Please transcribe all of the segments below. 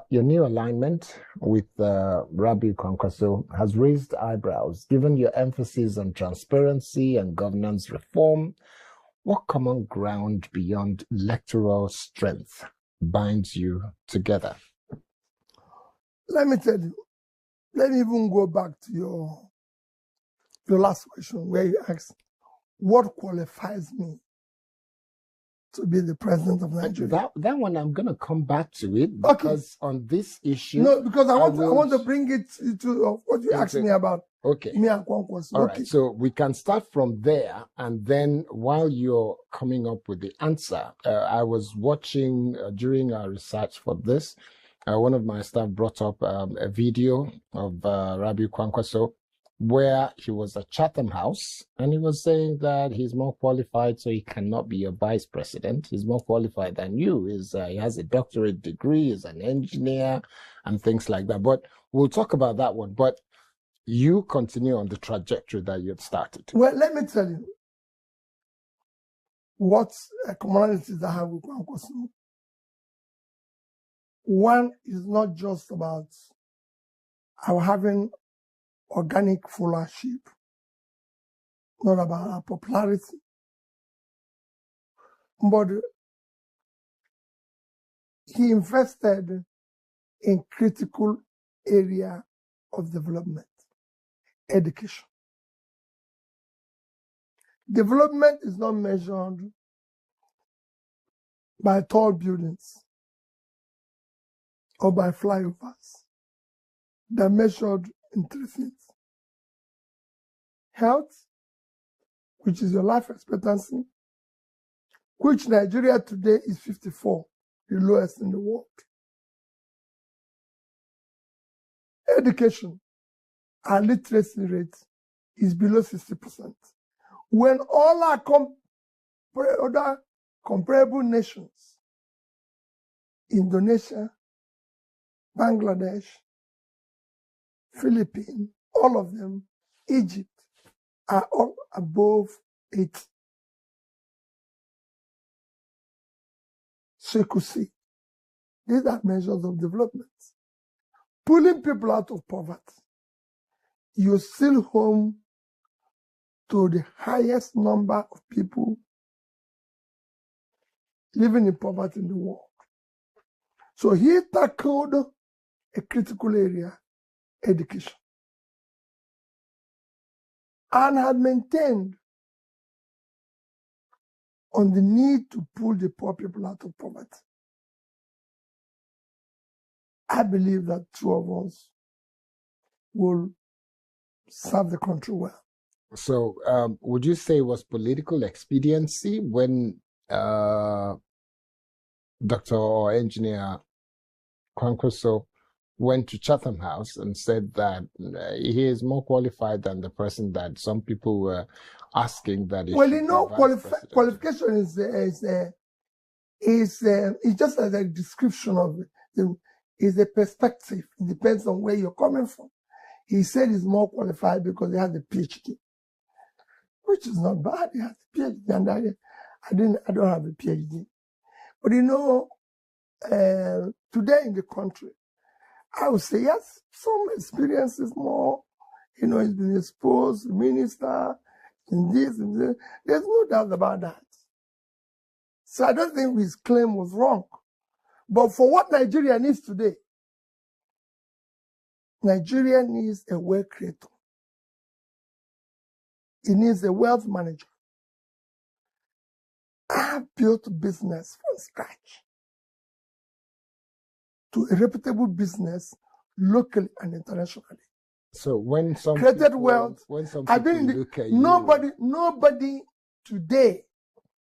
Your new alignment with Rabiu Kwankwaso has raised eyebrows, given your emphasis on transparency and governance reform. What common ground beyond electoral strength binds you together? Let me tell you, let me even go back to your last question where you asked, what qualifies me to be the president of Nigeria? That one I'm going to come back to it because on this issue. No, because I want to bring it to what you asked me about. Okay. Me and Kwankwaso. All right. So we can start from there. And then while you're coming up with the answer, I was watching during our research for this. One of my staff brought up a video of Rabiu Kwankwaso where he was at Chatham House and he was saying that he's more qualified, so he cannot be your vice president. He's more qualified than you. He has a doctorate degree, he's an engineer and things like that. But we'll talk about that one. But you continue on the trajectory that you've started. Well, let me tell you what commonalities I have with Kwankwaso. One is not just about our having organic followership, not about our popularity, but he invested in critical area of development, education. Development is not measured by tall buildings or by flyovers. They're measured in three things. Health, which is your life expectancy, which Nigeria today is 54, the lowest in the world. Education, our literacy rate is below 60%. When all our other comparable nations, Indonesia, Bangladesh, Philippines, all of them, Egypt, are all above 80. So you could see, these are measures of development. Pulling people out of poverty, you're still home to the highest number of people living in poverty in the world. So he tackled a critical area, education, and had maintained on the need to pull the poor people out of poverty. I believe that two of us will serve the country well. So would you say it was political expediency when Dr. or Engineer Kwankwaso went to Chatham House and said that he is more qualified than the person that some people were asking that he well, you know, qualification is just as a description of it. It's a perspective. It depends on where you're coming from. He said he's more qualified because he has a PhD, which is not bad. He has a PhD, and I don't have a PhD. But you know, today in the country, I would say yes, some experience is more. You know, he's been exposed, minister, in this, and this. There's no doubt about that. So I don't think his claim was wrong. But for what Nigeria needs today, Nigeria needs a wealth creator. It needs a wealth manager. I have built business from scratch to a reputable business locally and internationally. So when some created people, wealth, when some I've been look at nobody today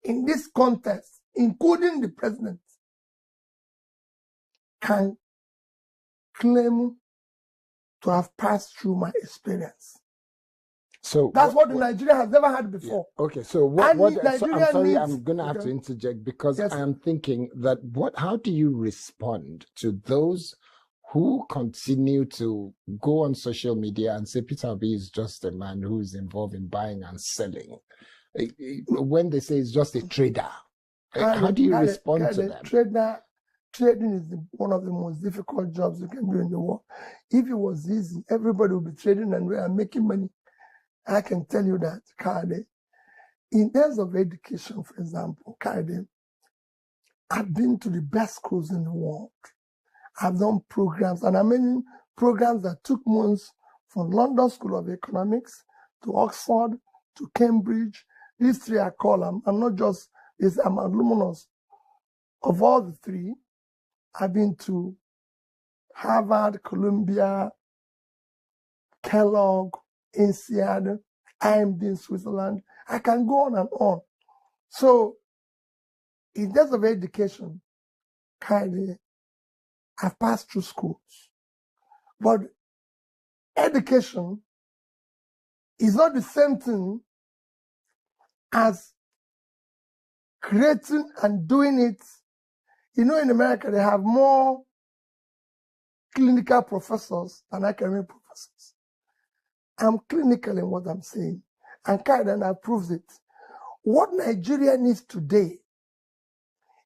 in this contest, including the president, can claim to have passed through my experience. So that's what Nigeria has never had before. Yeah. Okay, so I'm sorry, I'm going to have to interject because I am thinking that how do you respond to those who continue to go on social media and say Peter Obi is just a man who is involved in buying and selling, when they say he's just a trader? How do you respond to them? Trader trading is one of the most difficult jobs you can do in the world. If it was easy, everybody would be trading and making money. I can tell you that, Kade. In terms of education, for example, Kade, I've been to the best schools in the world. I've done programs, and I mean programs that took months, from London School of Economics to Oxford to Cambridge. These three I call them. I'm not just, I'm alumnus of all the three. I've been to Harvard, Columbia, Kellogg, INSEAD, IMD in Switzerland. I can go on and on. So, in terms of education, kindly, I've passed through schools. But education is not the same thing as creating and doing it. You know, in America, they have more clinical professors than academic professors. I'm clinical in what I'm saying, and Kaiden approves it. What Nigeria needs today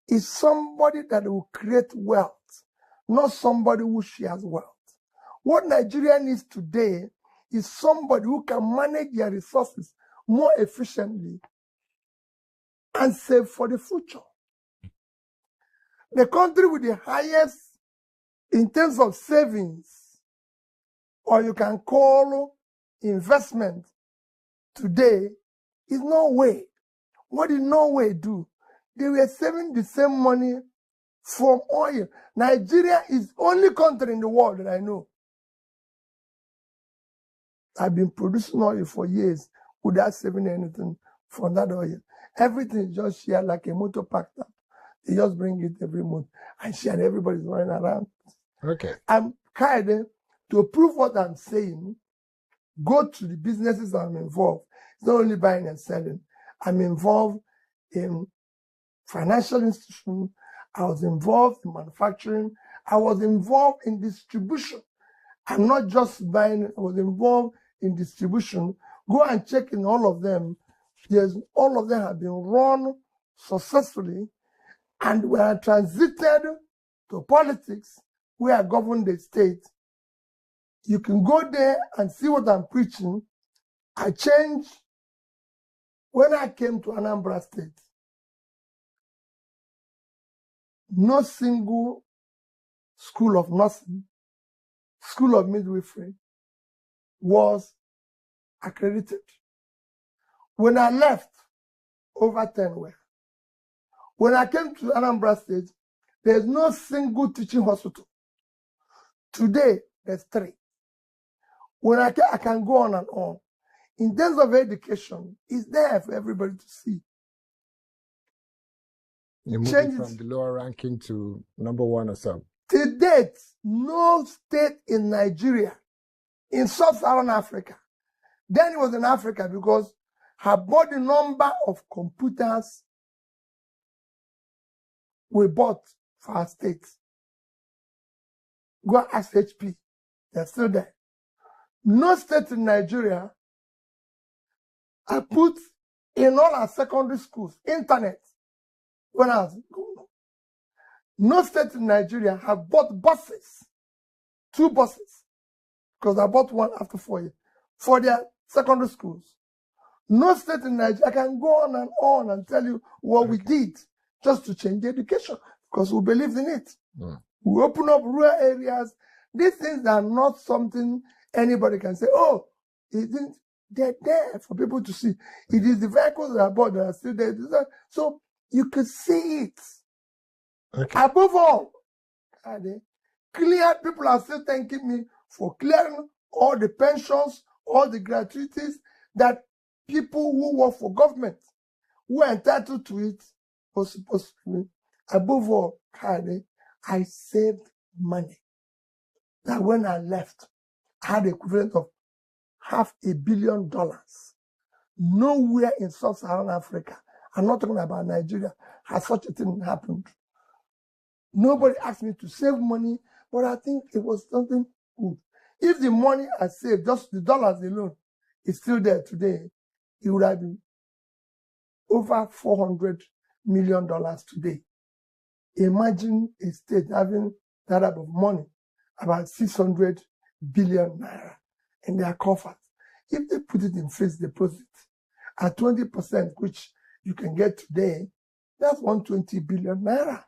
is somebody that will create wealth, not somebody who shares wealth. What Nigeria needs today is somebody who can manage their resources more efficiently and save for the future. The country with the highest in terms of savings, or you can call investment today, is Norway. What did Norway do? They were saving the same money from oil. Nigeria is the only country in the world that I know. I've been producing oil for years without saving anything from that oil. Everything is just shared like a motor packed up. They just bring it every month and share. Everybody's running around. Okay. I'm kind of, to prove what I'm saying, go to the businesses I'm involved. It's not only buying and selling. I'm involved in financial institutions. I was involved in manufacturing. I was involved in distribution. I'm not just buying, I was involved in distribution. Go and check in all of them. All of them have been run successfully. And when I transited to politics, where I govern the state, you can go there and see what I'm preaching. I changed when I came to Anambra State. No single school of nursing, school of midwifery was accredited. When I left, over 10 were. When I came to Anambra State, there's no single teaching hospital. Today, there's 3. When I can go on and on. In terms of education, it's there for everybody to see. You're moving from the lower ranking to number 1 or so. To date, no state in Nigeria, in sub-Saharan Africa, then it was in Africa because her body number of computers we bought for our state. Go ask HP, they're still there. No state in Nigeria, I put in all our secondary schools, internet, when I was going on. No state in Nigeria have bought buses, 2 buses, because I bought one after 4 years, for their secondary schools. No state in Nigeria, I can go on and tell you what we did just to change the education, because we believed in it. We open up rural areas. These things are not something anybody can say, oh, it didn't. They're there for people to see. It is the vehicles that are bought that are still there. So you can see it. Okay. Above all, clear people are still thanking me for clearing all the pensions, all the gratuities that people who work for government, who are entitled to it, was supposed to be. Above all, I saved money. That when I left, I had the equivalent of $500 million. Nowhere in sub-Saharan Africa, I'm not talking about Nigeria, has such a thing happened. Nobody asked me to save money, but I think it was something good. If the money I saved, just the dollars alone, is still there today, it would have been over $400 million today. Imagine a state having that type of money, about 600 billion naira in their coffers. If they put it in fixed deposit at 20%, which you can get today, that's 120 billion naira.